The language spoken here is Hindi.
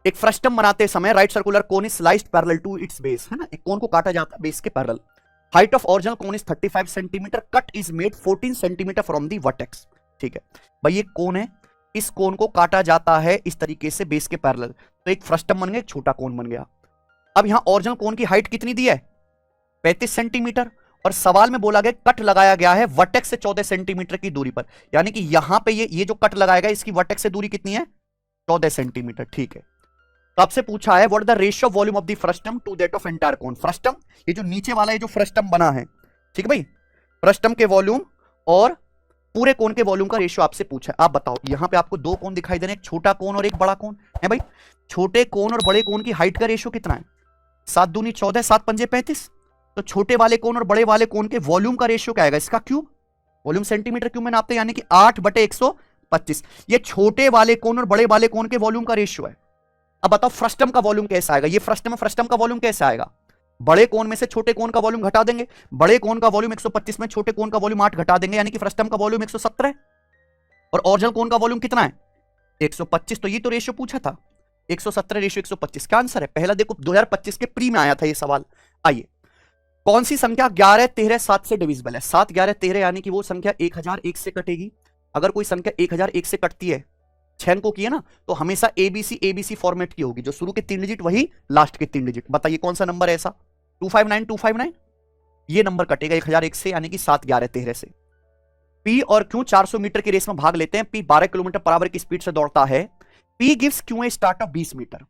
एक फ्रस्टम बनाते समय right circular cone is sliced parallel to its base, है ना, एक कोन को काटा जाता है बेस के parallel. Height of original cone is 35 centimetre, cut is made 14 centimetre from the vertex. ठीक है भाई, ये कोन है, इस कोन को काटा जाता है इस तरीके से बेस के पैरेलल, तो एक फ्रस्टम बन गया, एक छोटा कोन बन गया। अब यहां ओरिजिनल कोन की हाइट कितनी दी है, 35 सेंटीमीटर, और सवाल में बोला गया कट लगाया गया है वर्टेक्स से 14 सेंटीमीटर की दूरी पर, यानी कि यहां पे ये जो कट लगाया गया इसकी वर्टेक्स से दूरी कितनी है, 14 सेंटीमीटर। ठीक है, तो आपसे पूछा है what is the ratio of volume of the frustum to that of entire cone. Frustum, ये जो नीचे वाला ये जो फ्रस्टम बना है, ठीक है भाई, फ्रस्टम के वॉल्यूम और पूरे कोन के वॉल्यूम का रेशियो आपसे पूछा है। आप बताओ, यहां पे आपको दो कोन दिखाई दे रहे हैं, एक छोटा कोन और एक बड़ा कोन है भाई। छोटे कोन और बड़े कोन की हाइट का रेशियो कितना है, 7 दूनी 14, 7 पंजे 35। तो छोटे वाले कोन और बड़े वाले कोन के वॉल्यूम का रेशियो क्या आएगा, इसका क्यूब, वॉल्यूम सेंटीमीटर क्यूब में नापते हैं, यानी कि 8/125। ये छोटे वाले कोन और बड़े वाले कोन के वॉल्यूम का रेशियो है। अब बताओ फ्रस्टम का वॉल्यूम कैसे आएगा, ये फ्रस्टम है, फ्रस्टम का वॉल्यूम कैसे आएगा, बड़े कोन में से छोटे कोन का वॉल्यूम घटा देंगे, बड़े कोन का वॉल्यूम 125 में छोटे कोन का वॉल्यूम 8 घटा देंगे, यानी कि फ्रस्टम का वॉल्यूम 117 है, और ओरिजिनल कोन का वॉल्यूम कितना है, 125। तो ये तो रेशियो पूछा था, 117 रेशियो 125। क्या आंसर है पहला, देखो 2025 के प्री में आया था ये सवाल। आइए, कौन सी संख्या 11, 13, 7 से डिविजिबल है। 7, 11, 13 यानी कि वो संख्या 1001 से कटेगी। अगर कोई संख्या 1001 से कटती है, 6 अंकों की है ना, तो हमेशा एबीसी फॉर्मेट की होगी, जो शुरू के 3 डिजिट वही लास्ट के 3 डिजिट। बताइए कौन सा नंबर है ऐसा, 259 ये नंबर कटेगा 1001 से, यानी कि 7, 11, 13 से। पी और क्यू 400 मीटर की रेस में भाग लेते हैं। पी 12 किलोमीटर पर आवर की स्पीड से दौड़ता है। P gives Q a start of 20 metre.